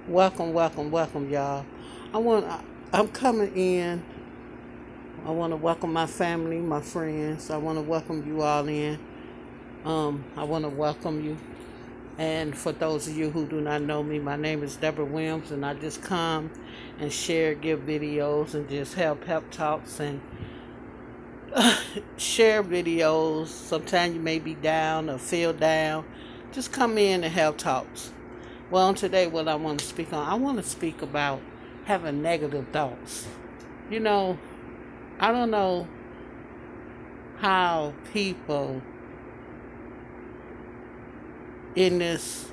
Welcome, y'all. I want. I'm coming in. I want to welcome my family, my friends. I want to welcome you all in. I want to welcome you. And for those of you who do not know me, my name is Deborah Williams, and I just come and share, give videos, and just have pep talks and share videos. Sometimes you may be down or feel down. Just come in and have talks. Well, today, what I want to speak on, I want to speak about having negative thoughts. You know, I don't know how people in this,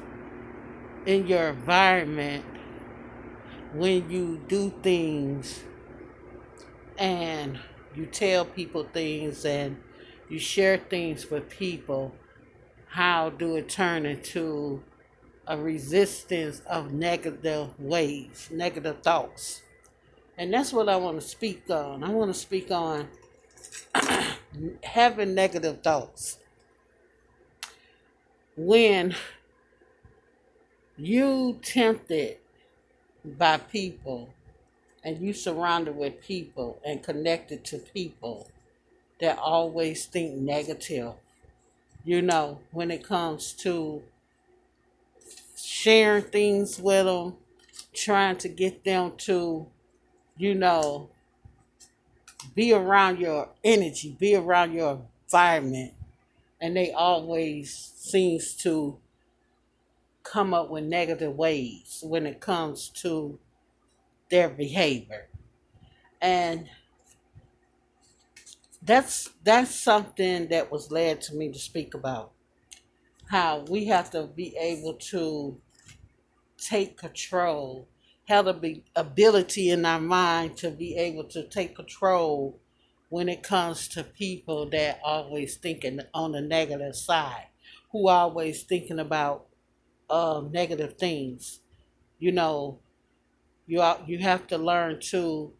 in your environment, when you do things and you tell people things and you share things with people, how do it turn into a resistance of negative ways, negative thoughts? And that's what I want to speak on. I want to speak on having negative thoughts. When you tempted by people and you surrounded with people and connected to people that always think negative, when it comes to sharing things with them, trying to get them to, you know, be around your energy, be around your environment, and they always seems to come up with negative ways when it comes to their behavior. And that's something that was led to me to speak about. How we have to be able to take control, have the ability in our mind to be able to take control when it comes to people that always thinking on the negative side, who always thinking about negative things. You know, you have to learn to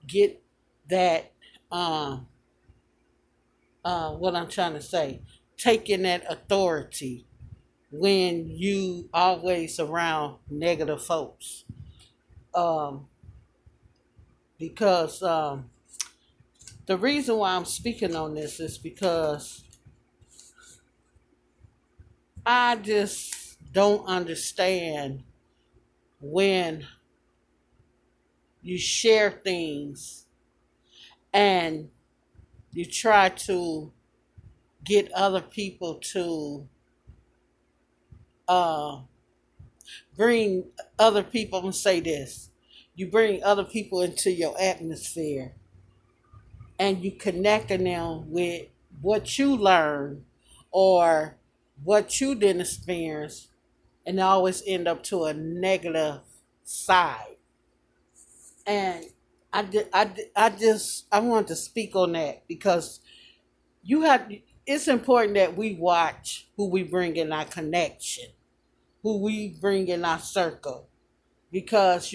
get that what I'm trying to say, taking that authority when you always around negative folks. Um, because the reason why I'm speaking on this is because I just don't understand when you share things and you try to get other people to uh, bring other people, I'm gonna say this, you bring other people into your atmosphere and you connecting them with what you learned or what you didn't experience, and always end up to a negative side. And I want to speak on that because you have it's important that we watch who we bring in our connection, who we bring in our circle, because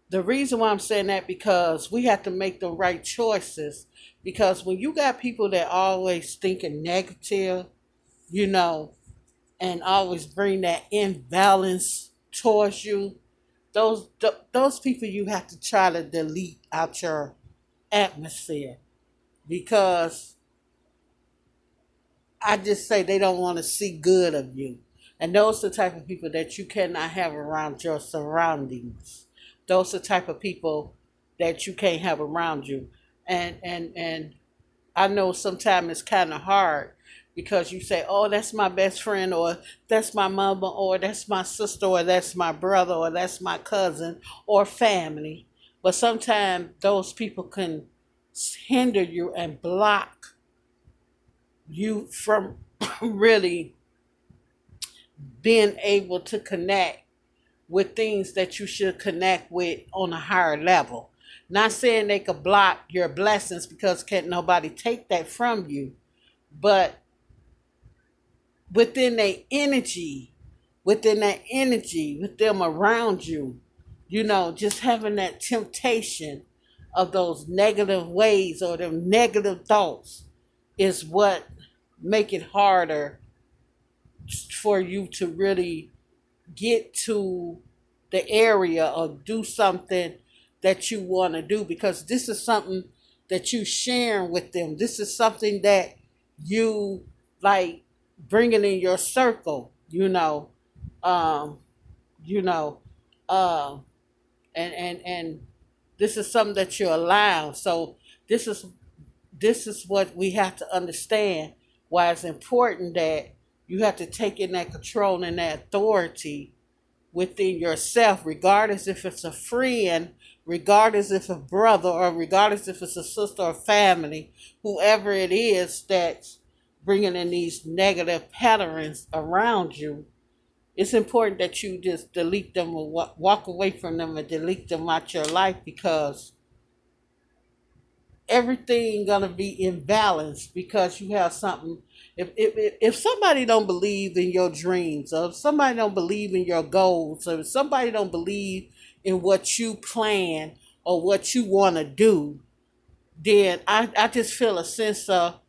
the reason why I'm saying that, because we have to make the right choices. Because when you got people that always thinking negative, you know, and always bring that imbalance towards you, those people you have to try to delete out your atmosphere, because I just say they don't want to see good of you. And those are the type of people that you cannot have around your surroundings. Those are the type of people that you can't have around you. And I know sometimes it's kind of hard because you say, "Oh, that's my best friend," or "That's my mother," or "That's my sister," or "That's my brother," or "That's my cousin," or family. But sometimes those people can hinder you and block you from really being able to connect with things that you should connect with on a higher level. Not saying they could block your blessings, because can't nobody take that from you, but within their energy, within that energy, with them around you, just having that temptation of those negative ways or them negative thoughts is what make it harder for you to really get to the area or do something that you want to do, because this is something that you sharing with them. This is something that you like bringing in your circle, um, you know, uh, and this is something that you allow. So this is this is what we have to understand. Why it's important that you have to take in that control and that authority within yourself, regardless if it's a friend, regardless if a brother, or regardless if it's a sister or family, whoever it is that's bringing in these negative patterns around you. It's important that you just delete them or walk away from them and delete them out your life, because everything gonna be in balance, because you have something. If somebody don't believe in your dreams, or if somebody don't believe in your goals, or if somebody don't believe in what you plan or what you want to do, then I just feel a sense of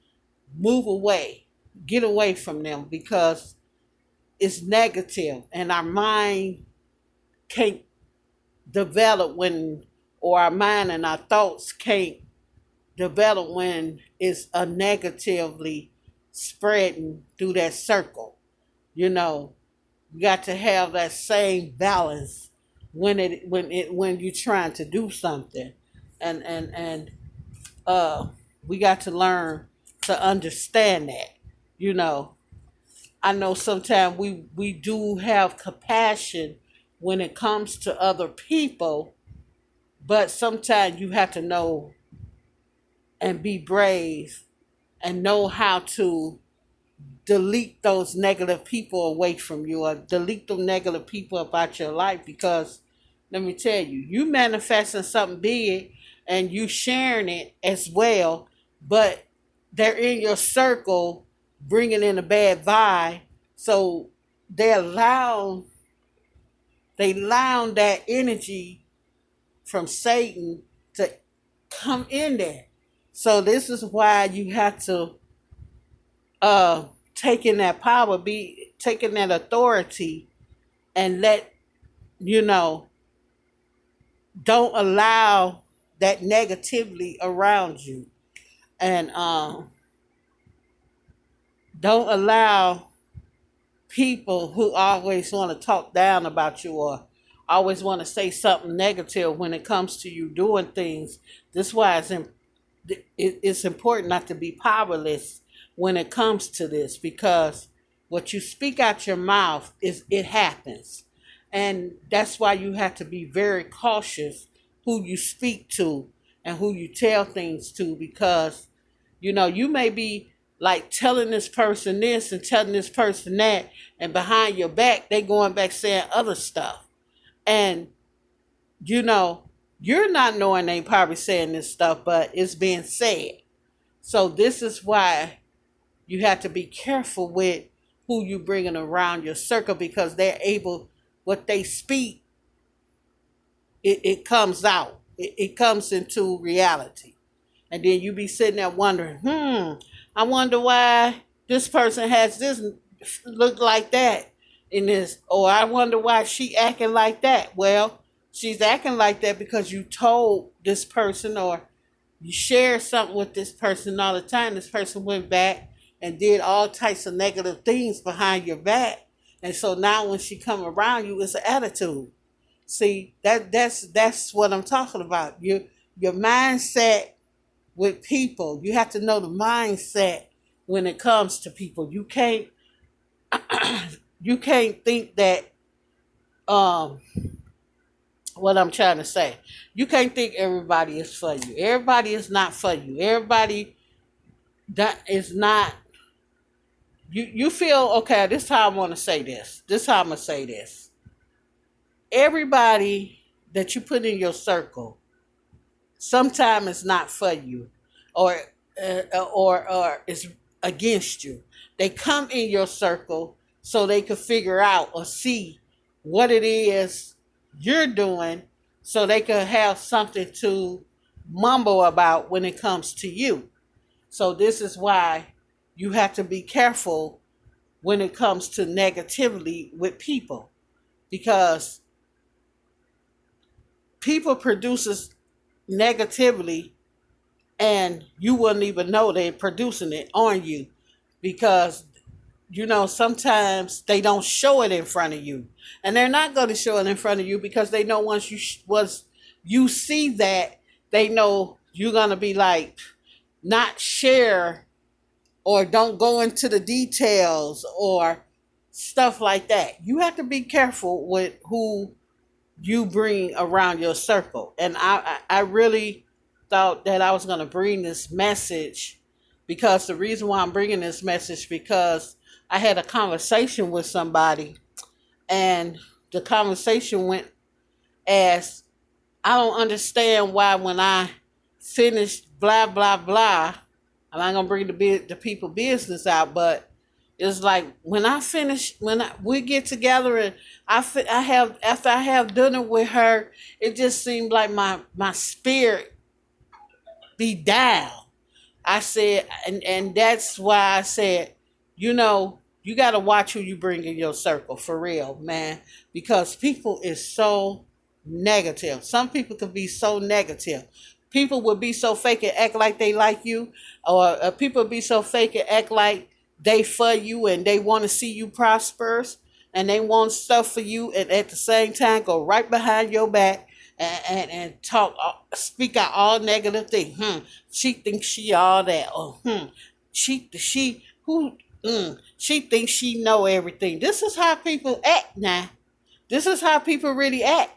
move away, get away from them, because it's negative and our mind can't develop when, or our mind and our thoughts can't develop when it's a negatively spreading through that circle. You know, you got to have that same balance when you're trying to do something, and we got to learn to understand that. You know, I know sometimes we do have compassion when it comes to other people, but sometimes you have to know and be brave and know how to delete those negative people away from you, or delete them negative people about your life, because let me tell you, you manifesting something big and you sharing it as well, but they're in your circle bringing in a bad vibe. So they allow that energy from Satan to come in there. So this is why you have to uh taking that power, be taking that authority, and let you know, don't allow that negativity around you, and don't allow people who always want to talk down about you, or always want to say something negative when it comes to you doing things. This is why it's important not to be powerless when it comes to this, because what you speak out your mouth is it happens, and that's why you have to be very cautious who you speak to and who you tell things to, because you may be like telling this person this and telling this person that, and behind your back they going back saying other stuff, and you know, you're not knowing they probably saying this stuff, but it's being said. So this is why you have to be careful with who you bringing around your circle, because they're able, what they speak, it comes out. It comes into reality. And then you be sitting there wondering, I wonder why this person has this look like that in this, or I wonder why she acting like that. Well, she's acting like that because you told this person, or you share something with this person all the time. This person went back and did all types of negative things behind your back, and so now when she come around you, it's an attitude. See, that's what I'm talking about. Your mindset with people. You have to know the mindset when it comes to people. You can't think that um what I'm trying to say. You can't think everybody is for you. Everybody is not for you. Everybody that is not. You feel okay. This time I want to say this. This time I'm gonna say this. Everybody that you put in your circle, sometimes it's not for you, or or is against you. They come in your circle so they can figure out or see what it is you're doing, so they can have something to mumble about when it comes to you. So this is why you have to be careful when it comes to negativity with people. because people produces negativity and you wouldn't even know they're producing it on you because sometimes they don't show it in front of you, and they're not going to show it in front of you because they know once you see that, they know you're going to be like, not share or don't go into the details or stuff like that. You have to be careful with who you bring around your circle. And I really thought that I was going to bring this message, because the reason why I'm bringing this message, because I had a conversation with somebody, and the conversation went as, I don't understand why when I finish blah blah blah, I'm not gonna bring the people business out, but it's like when I finish, we get together and I have, after I have dinner with her, it just seemed like my spirit be down. I said, and that's why I said, you got to watch who you bring in your circle, for real, man, because people is so negative. Some people could be so negative. People would be so fake and act like they like you, or people be so fake and act like they for you and they want to see you prosperous and they want stuff for you, and at the same time go right behind your back and talk, speak out all negative things. She thinks she all that. Or she who she thinks she know everything. This is how people act now. This is how people really act.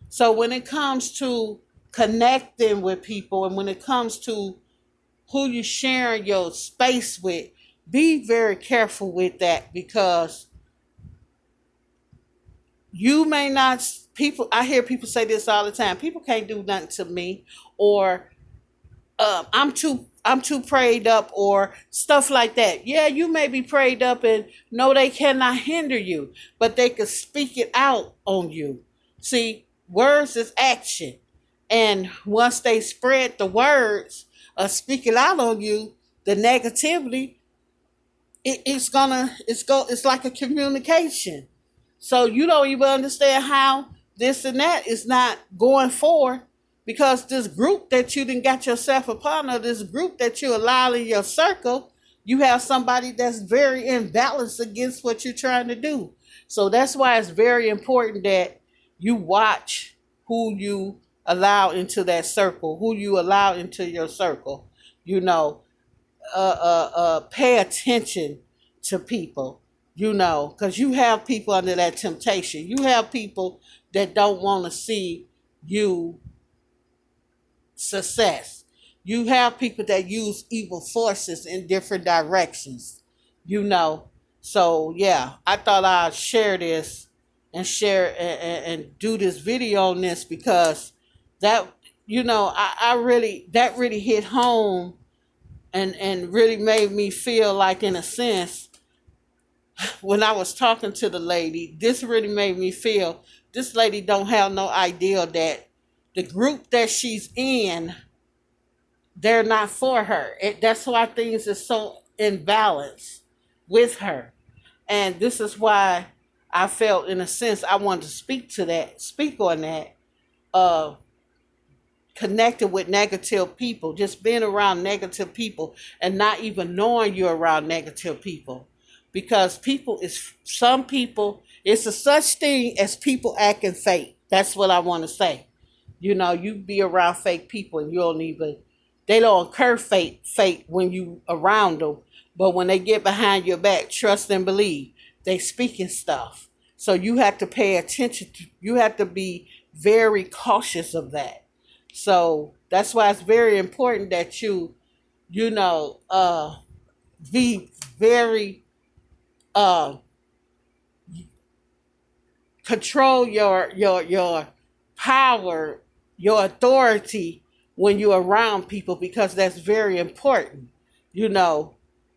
So when it comes to connecting with people, and when it comes to who you sharing your space with, be very careful with that, because you may not, people, I hear people say this all the time, people can't do nothing to me, or I'm too prayed up, or stuff like that. Yeah, you may be prayed up, and no, they cannot hinder you, but they could speak it out on you. See, words is action, and once they spread the words, speak it out on you, the negativity, it's like a communication. So you don't even understand how this and that is not going forward, because this group that you didn't got yourself upon, or this group that you allow in your circle, you have somebody that's very imbalanced against what you're trying to do. So that's why it's very important that you watch who you allow into that circle, who you allow into your circle. You know, pay attention to people, because you have people under that temptation. You have people that don't want to see you success. You have people that use evil forces in different directions, you know. So, yeah, I thought I'd share this and and do this video on this, because that, I really, that really hit home, and really made me feel like, in a sense, when I was talking to the lady, this really made me feel this lady don't have no idea that the group that she's in, they're not for her. That's why things are so imbalanced with her. And this is why I felt, in a sense, I wanted to speak on that, uh, connected with negative people, just being around negative people and not even knowing you're around negative people. Because some people, it's a such thing as people acting fake. That's what I want to say. You be around fake people and you don't even, they don't incur fake when you around them. But when they get behind your back, trust and believe, they speaking stuff. So you have to pay attention to, you have to be very cautious of that. So that's why it's very important that you know, be very, uh, control your power, your authority when you're around people, because that's very important. You know,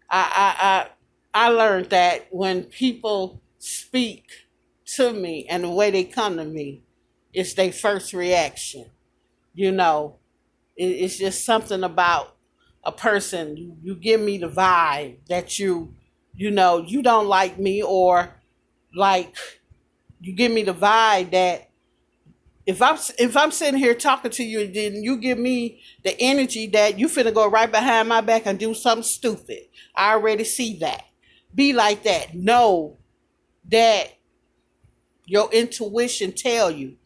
I learned that when people speak to me and the way they come to me, it's their first reaction. You know, it's just something about a person. You give me the vibe that you don't like me, or like You give me the vibe that if I'm sitting here talking to you, then you give me the energy that you finna go right behind my back and do something stupid. I already see that. Be like that. Know that your intuition tell you